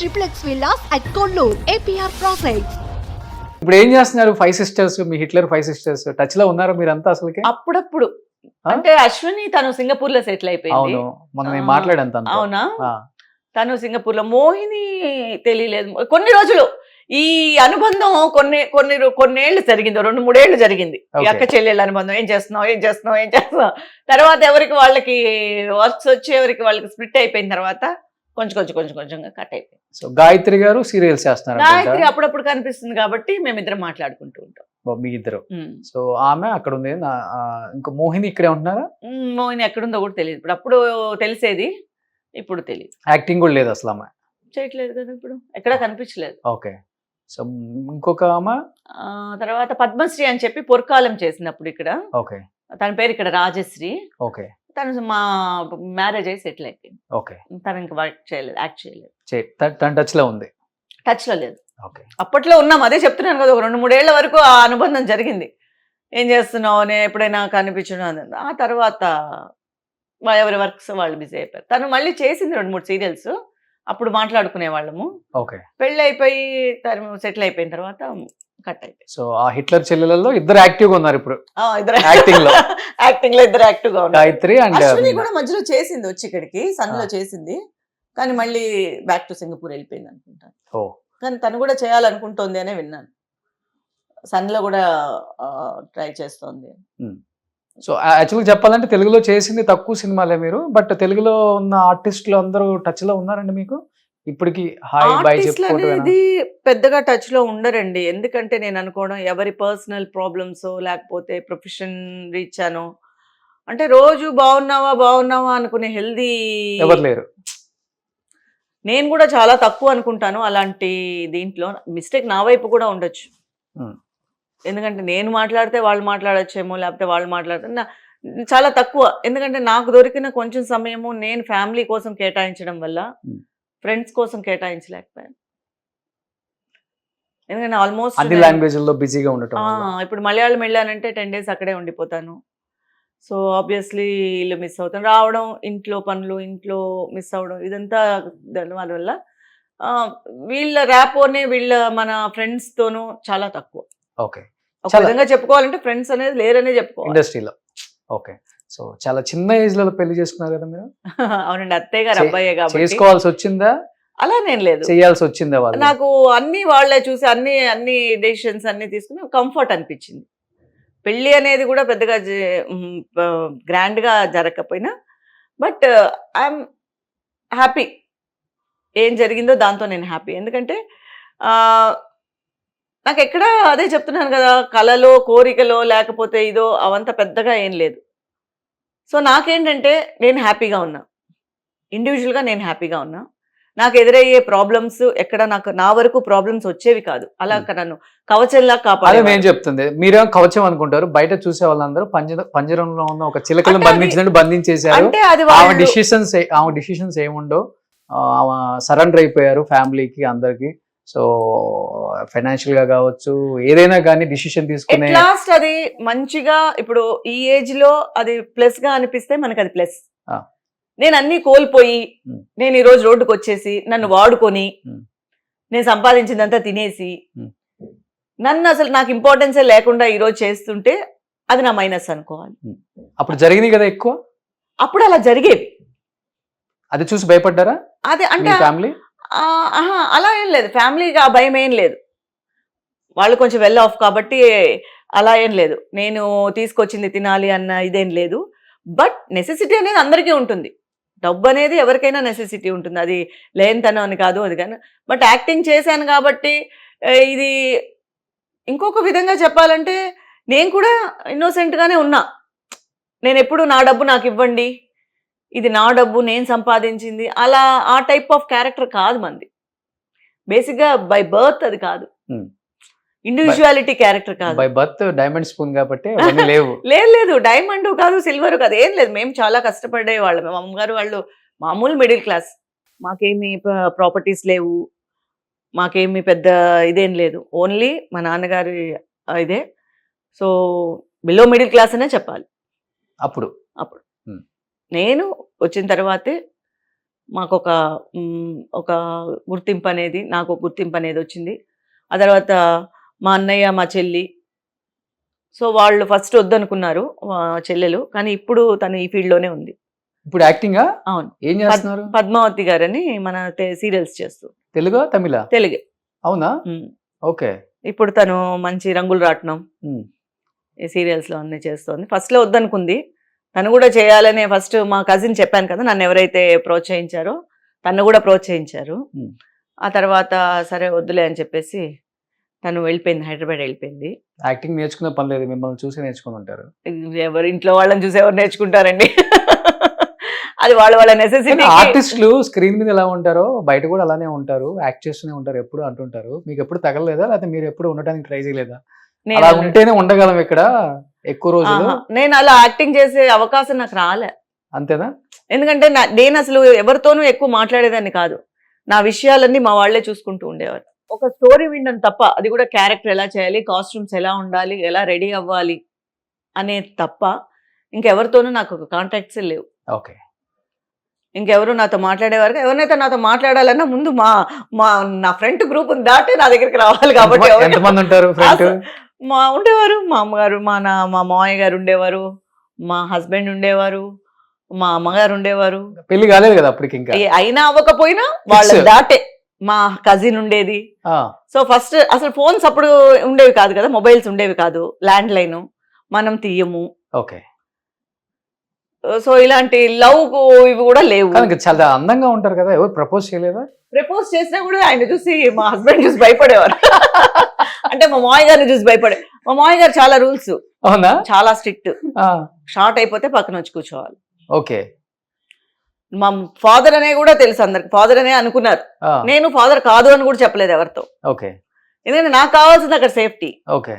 triplex villas at Kollur, APR Projects. ఇప్పుడు ఏం చేస్తున్నారు? 5 సిస్టర్స్, మీ హిట్లర్ 5 సిస్టర్స్ టచ్ లో ఉన్నారా మీరంతా అసలుకి? అప్పుడప్పుడు అంటే అశ్విని తను సింగపూర్ లో సెటిల్ అయిపోయింది. అవును, మొన్న నేను మాట్లాడాను తనతో. అవునా? తను సింగపూర్ లో. మోహిని తెలియలేదు. కొన్ని రోజులు ఈ అనుబంధం కొన్నేళ్లు జరిగింది, 2-3 ఏళ్ళు జరిగింది ఈ అక్క చెల్లెళ్ళ అనుబంధం. ఏం చేస్తున్నావు తర్వాత ఎవరికి వాళ్ళకి వర్క్స్ వచ్చి ఎవరికి వాళ్ళకి స్ప్లిట్ అయిపోయిన తర్వాత కొంచెంగా కట్ అయిపోయింది. సో గాయత్రి గారు సీరియల్స్ చేస్తున్నారు. గాయత్రి అప్పుడప్పుడు కనిపిస్తుంది కాబట్టి మేమిద్దరం మాట్లాడుకుంటూ ఉంటాం. మీ ఇద్దరు. సో ఆమె అక్కడ ఉంది. ఇంకా మోహిని ఇక్కడే ఉంటున్నారా? మోహిని ఎక్కడుందో కూడా తెలియదు. అప్పుడు తెలిసేది, ఇప్పుడు తెలియదు. యాక్టింగ్ కూడా లేదు అసలు ఆమె చేయట్లేదు కదా, ఇప్పుడు ఎక్కడా కనిపించలేదు. ఓకే. సో ఇంకొక ఆమె తర్వాత పద్మశ్రీ అని చెప్పి పొరకాలం చేసినప్పుడు ఇక్కడ. ఓకే. తన పేరు ఇక్కడ రాజశ్రీ. ఓకే. తను మా మ్యారేజ్ అయ్యి సెటిల్ అయిపోయింది. ఓకే. తను ఇంకా వర్క్ చేయలేదు, యాక్ట్ చేయలేదు. తన టచ్ లో ఉంది? టచ్ లో లేదు. ఓకే. అప్పట్లో ఉన్నాం, అదే చెప్తున్నాను కదా, ఒక 2-3 ఏళ్ల వరకు ఆ అనుబంధం జరిగింది. ఏం చేస్తున్నావు అని ఎప్పుడైనా కనిపించడం. ఆ తర్వాత ఎవరి వర్క్స్ వాళ్ళు బిజీ అయిపోయారు. తను మళ్ళీ చేసింది 2-3 సీరియల్స్, అప్పుడు మాట్లాడుకునే వాళ్ళము. ఓకే. పెళ్ళి అయిపోయి తను సెటిల్ అయిపోయిన తర్వాత కట్ అయిపోయింది. సో ఆ హిట్లర్ చెల్లెలలో ఇద్దరు యాక్టివ్ గా ఉన్నారు ఇప్పుడు యాక్టింగ్ లో. ఇద్దరు యాక్టివ్ గా ఉన్నారు. గాయత్రి అండ్ అశ్విని కూడా మధ్యలో చేసింది, వచ్చి ఇక్కడికి సన్ లో చేసింది, కానీ మళ్ళీ బ్యాక్ టు సింగపూర్ వెళ్ళిపోయింది అనుకుంటాను. కానీ తను కూడా చేయాలనుకుంటోంది అనే విన్నాను. సన్ లో కూడా ట్రై చేస్తోంది. సో యాక్చువల్గా చెప్పాలంటే తెలుగులో చేసింది తక్కువ సినిమాలే మీరు, బట్ తెలుగులో ఉన్న ఆర్టిస్టులు అందరూ టచ్ లో ఉన్నారండి మీకు ఇప్పటికి? హాయ్ బై అనేది పెద్దగా టచ్ లో ఉండరండి. ఎందుకంటే నేను అనుకోవడం ఎవరి పర్సనల్ ప్రాబ్లమ్స్ లేకపోతే ప్రొఫెషన్ రీచ్ అనో, అంటే రోజు బాగున్నావా అనుకునే హెల్దీ ఎవరు లేరు. నేను కూడా చాలా తక్కువ అనుకుంటాను అలాంటి దీంట్లో. మిస్టేక్ నా వైపు కూడా ఉండొచ్చు, ఎందుకంటే నేను మాట్లాడితే వాళ్ళు మాట్లాడొచ్చేమో, లేకపోతే వాళ్ళు మాట్లాడితే చాలా తక్కువ. ఎందుకంటే నాకు దొరికిన కొంచెం సమయము నేను ఫ్యామిలీ కోసం కేటాయించడం వల్ల ఫ్రెండ్స్ కోసం కేటాయించలేకపోయాను. ఎందుకంటే ఆల్మోస్ట్ అన్ని లాంగ్వేజ్ల్లో బిజీగా ఉండటం. ఇప్పుడు మలయాళం వెళ్ళానంటే 10 days అక్కడే ఉండిపోతాను. సో ఆబ్వియస్లీ ఇల్లు మిస్ అవుతాను, రావడం, ఇంట్లో పనులు, ఇంట్లో మిస్ అవ్వడం, ఇదంతా వాళ్ళ వల్ల వీళ్ళ ర్యాపోనే వీళ్ళ మన ఫ్రెండ్స్ తోనూ చాలా తక్కువ. ఓకే. ఒక విధంగా చెప్పుకోవాలంటే ఫ్రెండ్స్ అనేది లేరనే చెప్పుకోవాలి ఇండస్ట్రీలో. ఓకే. సో చాలా చిన్న ఏజ్ లో పెళ్లి చేసుకున్నారు కదా మీరు? అవునండి, అత్తయ్య గారు అబ్బాయే కాబట్టి. చేసుకోవాల్సి వచ్చిందా? అలా నేను లేదు, చేయాల్సి వచ్చిందా? వాళ్ళు నాకు అన్ని వాళ్ళే చూసి అన్ని డెసిషన్స్ అన్ని తీసుకుని కంఫర్ట్ అనిపించింది. పెళ్ళి అనేది కూడా పెద్దగా గ్రాండ్ గా జరగకపోయినా, బట్ ఐఎమ్ హ్యాపీ. ఏం జరిగిందో దాంతో నేను హ్యాపీ. ఎందుకంటే నాకు ఎక్కడ అదే చెప్తున్నాను కదా, కళలో కోరికలో లేకపోతే ఇదో అవంతా పెద్దగా ఏం లేదు. సో నాకేంటంటే నేను హ్యాపీగా ఉన్నా, ఇండివిజువల్గా నేను హ్యాపీగా ఉన్నా. నాకు ఎదురయ్యే ప్రాబ్లమ్స్ ఎక్కడ నా వరకు ప్రాబ్లమ్స్ వచ్చేవి కాదు. అలా నన్ను కవచంలా కాపాడే. నేను చెప్తుంది మీరేమో కవచం అనుకుంటారు, బయట చూసే వాళ్ళందరూ పంజరంలో ఉన్న ఒక చిలకలను బంధించినట్టు బంధించేశారు. అంటే అది ఆమె డిసిషన్స్ ఏముండో సరెండర్ అయిపోయారు ఫ్యామిలీకి, అందరికి. సో ఫైనాన్షియల్ గా కావచ్చు, ఏదైనా కానీ డిసిషన్ తీసుకునే లాస్ట్ అది మంచిగా. ఇప్పుడు ఈ ఏజ్ లో అది ప్లస్ గా అనిపిస్తే మనకి అది ప్లస్. నేను అన్ని కోల్పోయి నేను ఈ రోజు రోడ్డుకు వచ్చేసి నన్ను వాడుకొని నేను సంపాదించిందంతా తినేసి నన్ను అసలు నాకు ఇంపార్టెన్సే లేకుండా ఈ రోజు చేస్తుంటే అది నా మైనస్ అనుకోవాలి. అప్పుడు జరిగింది కదా ఎక్కువ, అప్పుడు అలా జరిగేవి. అది చూసి భయపడ్డారా? అదే అంటే ఫ్యామిలీ అలా ఏం లేదు, ఫ్యామిలీకి ఆ భయం ఏం లేదు. వాళ్ళు కొంచెం వెల్ ఆఫ్ కాబట్టి అలా ఏం లేదు. నేను తీసుకొచ్చింది తినాలి అన్న ఇదేం లేదు. బట్ నెసెసిటీ అనేది అందరికీ ఉంటుంది. డబ్బు అనేది ఎవరికైనా నెసెసిటీ ఉంటుంది, అది లేనితనం అని కాదు, అది కానీ. బట్ యాక్టింగ్ చేశాను కాబట్టి ఇది ఇంకొక విధంగా చెప్పాలంటే నేను కూడా ఇన్నోసెంట్గానే ఉన్నా. నేను ఎప్పుడు నా డబ్బు నాకు ఇవ్వండి, ఇది నా డబ్బు నేను సంపాదించింది, అలా ఆ టైప్ ఆఫ్ క్యారెక్టర్ కాదు మంది. బేసిక్గా బై బర్త్ అది కాదు, ఇండివిజువాలిటీ క్యారెక్టర్ కాదు. బై బర్త్ డైమండ్ స్పూన్ కాబట్టి లేవు. లేదు, డైమండ్ కాదు, సిల్వర్ కాదు, ఏం లేదు. మేము చాలా కష్టపడే వాళ్ళం. మా అమ్మగారు వాళ్ళు మామూలు మిడిల్ క్లాస్, మాకేమి ప్రాపర్టీస్ లేవు, మాకేమి పెద్ద ఇదేం లేదు. ఓన్లీ మా నాన్నగారి ఇదే. సో బిలో మిడిల్ క్లాస్ అనే చెప్పాలి. అప్పుడు నేను వచ్చిన తర్వాతే మాకు ఒక గుర్తింపు అనేది, నాకు ఒక గుర్తింపు అనేది వచ్చింది. ఆ తర్వాత మా అన్నయ్య, మా చెల్లి, సో వాళ్ళు ఫస్ట్ వద్దనుకున్నారు చెల్లెలు, కానీ ఇప్పుడు తను ఈ ఫీల్డ్లోనే ఉంది. ఇప్పుడు యాక్టింగా? అవును. ఏం చేస్తున్నారు? పద్మావతి గారని మన సీరియల్స్ చేస్తూ. తెలుగా తమిళ? తెలుగే. అవునా? ఓకే. ఇప్పుడు తను మంచి రంగులు రాట్నం ఈ సీరియల్స్లో అన్నీ చేస్తోంది. ఫస్ట్లో వద్దనుకుంది, తను కూడా చేయాలనే. ఫస్ట్ మా కజిన్ చెప్పాను కదా, నన్ను ఎవరైతే ప్రోత్సహించారో తను కూడా ప్రోత్సహించారు. ఆ తర్వాత సరే వద్దులే అని చెప్పేసి తను వెళ్ళిపోయింది, హైదరాబాద్ వెళ్ళిపోయింది. యాక్టింగ్ నేర్చుకునే పని లేదు, మిమ్మల్ని చూసి నేర్చుకుని ఉంటారు. ఎవరు ఇంట్లో వాళ్ళని చూసి ఎవరు నేర్చుకుంటారండి? అది వాళ్ళ నెసెసిటీ. ఆర్టిస్టులు స్క్రీన్ మీద ఎలా ఉంటారో బయట కూడా అలానే ఉంటారు, యాక్ట్ చేస్తూనే ఉంటారు ఎప్పుడు అంటుంటారు. మీకు ఎప్పుడు తగలలేదా, లేకపోతే మీరు ఎప్పుడు ఉండడానికి ట్రై చేయలేదా? అలా ఉంటేనే ఉండగలం ఇక్కడ ఎక్కువ రోజులు. నేను అలా యాక్టింగ్ చేసే అవకాశం నాకు రాలే. అంతేనా? ఎందుకంటే నేను అసలు ఎవరితోనూ ఎక్కువ మాట్లాడేదాన్ని కాదు. నా విషయాలన్నీ మా వాళ్లే చూసుకుంటూ ఉండేవారు. ఒక స్టోరీ వినడం తప్ప, అది కూడా క్యారెక్టర్ ఎలా చేయాలి, కాస్ట్యూమ్స్ ఎలా ఉండాలి, ఎలా రెడీ అవ్వాలి అనేది తప్ప ఇంకెవరితోనూ నాకు ఒక కాంటాక్ట్స్ లేవు. ఓకే. ఇంకెవరు నాతో మాట్లాడేవారు, ఎవరినైతే నాతో మాట్లాడాలన్నా ముందు నా ఫ్రెండ్ గ్రూప్ దాటే నా దగ్గరికి రావాలి. కాబట్టి ఎంతమంది ఉంటారు? ఉండేవారు మా అమ్మగారు, మా మామయ్య గారు ఉండేవారు, మా హస్బెండ్ ఉండేవారు, మా అమ్మగారు ఉండేవారు. పెళ్లి కాలేదు కదా అప్పటికి? ఇంకా అయినా అవ్వకపోయినా వాళ్ళ దాటే మా కజిన్ ఉండేది. సో ఫస్ట్ అసలు ఫోన్స్ అప్పుడు ఉండేవి కాదు కదా, మొబైల్స్ ఉండేవి కాదు, ల్యాండ్ లైన్ మనం తీయము. ఓకే. సో ఇలాంటి లవ్ ఇవి కూడా లేవు. చాలా అందంగా ఉంటారు కదా, ఎవరు ప్రపోజ్ చేయలేదా? ప్రపోజ్ చేసినా కూడా ఆయన చూసి మా హస్బెండ్ చూసి భయపడేవారు. అంటే మా మామయ్య గారిని చూసి భయపడే. మా మామయ్య గారు చాలా రూల్స్. అవునా? చాలా స్ట్రిక్ట్. షార్ట్ అయిపోతే పక్కన వచ్చి కూర్చోవాలి. ఓకే. మా ఫాదర్ అనే కూడా తెలుసు అందరికి, ఫాదర్ అనే అనుకున్నారు. నేను ఫాదర్ కాదు అని కూడా చెప్పలేదు ఎవరితో. ఓకే. ఎందుకంటే నాకు కావాల్సింది అక్కడ సేఫ్టీ. ఓకే.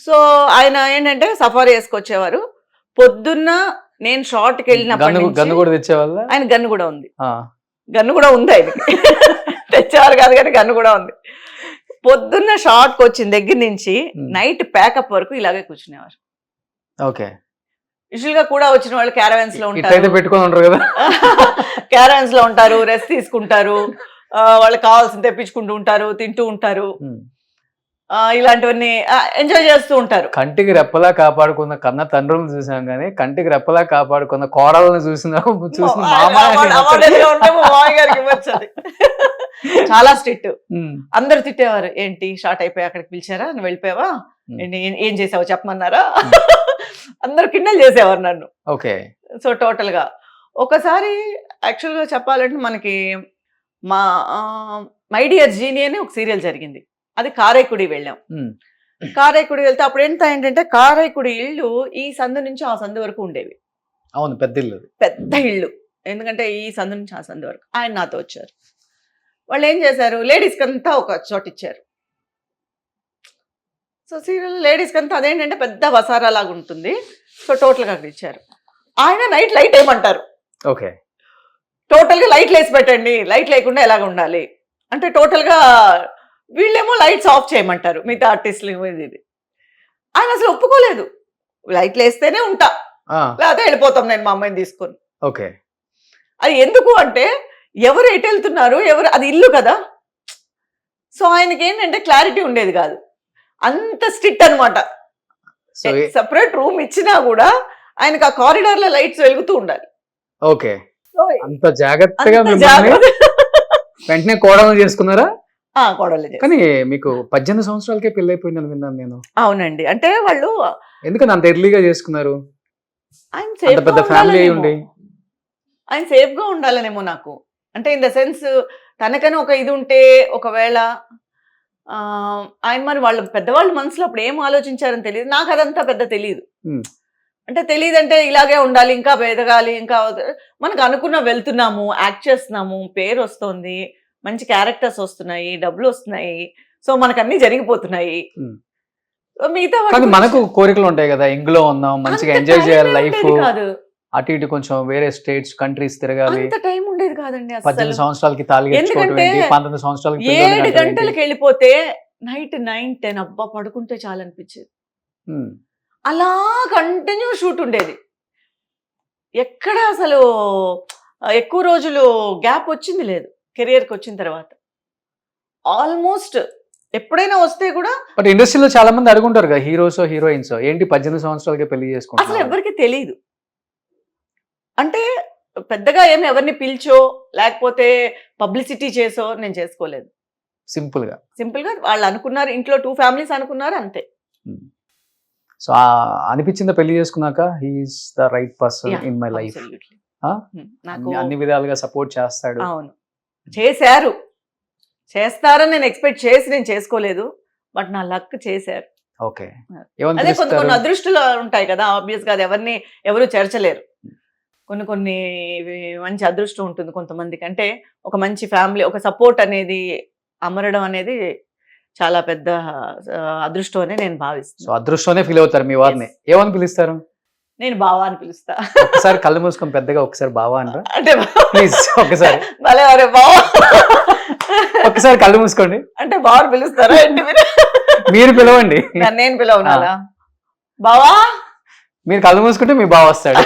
సో ఆయన ఏంటంటే సఫారీ వేసుకొచ్చేవారు. పొద్దున్న నేను షార్ట్కి వెళ్ళినప్పుడు గన్ను కూడా తెచ్చేవాళ్ళ? ఆయన గన్ను కూడా ఉంది. గన్ను కూడా ఉంది ఆయనకి. తెచ్చేవారు కాదు కానీ గన్ను కూడా ఉంది. పొద్దున్న షార్ట్కి వచ్చిన దగ్గర నుంచి నైట్ ప్యాకప్ వరకు ఇలాగే కూర్చునేవారు. ఓకే. యూజువల్ గా కూడా వచ్చిన వాళ్ళు క్యారవాన్స్ లో ఉంటారు, క్యారవాన్స్ లో ఉంటారు, రెస్ట్ తీసుకుంటారు, వాళ్ళకి కావాల్సింది తెప్పించుకుంటూ ఉంటారు, తింటూ ఉంటారు, ఇలాంటివన్నీ ఎంజాయ్ చేస్తూ ఉంటారు. కంటికి రెప్పలా కాపాడుకున్న కన్న తండ్రులను చూసాం కానీ కంటికి రెప్పలా కాపాడుకున్న కోడలను చాలా స్ట్రిక్ట్. అందరు తిట్టేవారు, ఏంటి షార్ట్ అయిపోయి అక్కడికి పిలిచారా, నువ్వు వెళ్ళిపోయావా, ఏం చేసావో చెప్పమన్నారా, అందరు కిండల్ చేసేవారు నన్ను. ఓకే. సో టోటల్ గా ఒకసారి యాక్చువల్ గా చెప్పాలంటే మనకి మై డియర్ జీని అని ఒక సీరియల్ జరిగింది. అది కారైకుడి వెళ్ళాం. కారైకుడి వెళ్తే అప్పుడు ఏంటంటే కారైకుడి ఇల్లు ఈ సందు నుంచి ఆ సందు వరకు ఉండేవి. అవును, పెద్ద ఇల్లు, పెద్ద ఇల్లు. ఎందుకంటే ఈ సందు నుంచి ఆ సందు వరకు. ఆయన నాతో వచ్చారు. వాళ్ళు ఏం చేశారు, లేడీస్ కంతా ఒక చోట ఇచ్చారు. సో సీరియల్ లేడీస్ కంతా అదేంటంటే పెద్ద వసారా లాగా ఉంటుంది. సో టోటల్గా అక్కడ ఇచ్చారు. ఆయన నైట్ లైట్ వేయమంటారు. ఓకే. టోటల్గా లైట్లు వేసి పెట్టండి, లైట్ లేకుండా ఎలాగ ఉండాలి అంటే టోటల్గా వీళ్ళేమో లైట్స్ ఆఫ్ చేయమంటారు మిగతా ఆర్టిస్టులు. ఇది ఆయన అసలు ఒప్పుకోలేదు, లైట్లు వేస్తేనే ఉంటా, లేకపోతే వెళ్ళిపోతాం నేను మా అమ్మాయిని తీసుకొని. ఓకే. అది ఎందుకు అంటే ఎవరు ఎటు వెళ్తున్నారు, ఎవరు, అది ఇల్లు కదా. సో ఆయనకి ఏంటంటే క్లారిటీ ఉండేది కాదు, అంత స్ట్రిక్ట్ అనమాట. సెపరేట్ రూమ్ ఇచ్చినా కూడా ఆయనకు ఆ కారిడార్ లో లైట్స్ వెలుగుతూ ఉండాలి. ఓకే. అంత జాగ్రత్తగా వెంటనే కోడలు చేసుకున్నారా? కోడలు. కానీ మీకు 18 సంవత్సరాలకే పెళ్లి అయిపోయిందని విన్నాను నేను. అవునండి. అంటే వాళ్ళు ఎందుకని అంత ఎర్లీగా చేసుకున్నారు? ఆయన పెద్ద ఫ్యామిలీ ఉండి ఆయన సేఫ్ గా ఉండాలనేమో నాకు. అంటే ఇన్ ద సెన్స్ తనకని ఒక ఇది ఉంటే ఒకవేళ ఆయన మరి వాళ్ళ పెద్దవాళ్ళ మనసులో అప్పుడు ఏం ఆలోచించారని తెలియదు నాకు. అదంతా పెద్ద తెలియదు. అంటే తెలియదంటే ఇలాగే ఉండాలి, ఇంకా ఎదగాలి, ఇంకా మనకు అనుకున్న వెళ్తున్నాము, యాక్ట్ చేస్తున్నాము, పేరు వస్తుంది, మంచి క్యారెక్టర్స్ వస్తున్నాయి, డబ్బులు వస్తున్నాయి, సో మనకు అన్ని జరిగిపోతున్నాయి. మిగతా మనకు కోరికలు ఉంటాయి కదా, ఇంగ్లో ఉన్నాం, మంచిగా ఎంజాయ్ చేయాలి లైఫ్, అటు ఇటు కొంచెం వేరే స్టేట్స్ కంట్రీస్ తిరగాలి. అంత టైం ఉండేది కాదండి. 18 సంవత్సరాలకి తాళి కట్టుకోవడం ఏంటి, 19 సంవత్సరాలకి 7 గంటలకు వెళ్ళిపోతే నైట్ 9-10 అబ్బా పడుకుంటే చాలా అనిపించేది. అలా కంటిన్యూ షూట్ ఉండేది. ఎక్కడ అసలు ఎక్కువ రోజులు గ్యాప్ వచ్చింది లేదు కెరియర్కి వచ్చిన తర్వాత. ఆల్మోస్ట్ ఎప్పుడైనా వస్తే కూడా బట్ ఇండస్ట్రీలో చాలా మంది అడుగుంటారు కదా, హీరోస్ హీరోయిన్స్ ఏంటి 18 సంవత్సరాలకే పెళ్లి అసలు చేసుకుంటారు. ఎవరికి తెలియదు. అంటే పెద్దగా ఏమి ఎవరిని పిలిచో లేకపోతే పబ్లిసిటీ చేసో నేను చేసుకోలేదు. సింపుల్ గా. సింపుల్ గా వాళ్ళు అనుకున్నారు, ఇంట్లో 2 ఫ్యామిలీస్ అనుకున్నారు అంతే. సో అనిపించిందా పెళ్లి చేసుకున్నాక he is the right person Yeah, in my life, absolutely. నాకు అన్ని విధాలుగా సపోర్ట్ చేస్తాడు. అవును చేశారు, చేస్తారని నేను ఎక్స్పెక్ట్ చేసి నేను చేసుకోలేదు, బట్ నా లక్ చేశారు. ఓకే, అదే కొన్ని అదృష్టులు ఉంటాయి కదా, ఆబ్వియస్ గా అది ఎవరు చేర్చలేరు. కొన్ని మంచి అదృష్టం ఉంటుంది కొంతమందికి. అంటే ఒక మంచి ఫ్యామిలీ, ఒక సపోర్ట్ అనేది అమరడం అనేది చాలా పెద్ద అదృష్టం అని నేను భావిస్తాను. సో అదృష్టంనే ఫీల్ అవుతారు మీ వారిని. ఏమని పిలుస్తారు? నేను బావా అని పిలుస్తా. ఒకసారి కళ్ళు మూసుకొని పెద్దగా ఒకసారి బావా అనరా అంటే ప్లీజ్, ఒకసారి భలే వరే బావా, ఒకసారి కళ్ళు మూసుకోండి. అంటే బావని పిలుస్తారా ఏంటి మీరు? మీరు పిలవండి, నేను పిలవనాలా? బావా మీరు కళ్ళు మూసుకుంటే మీ బావ వస్తాడు.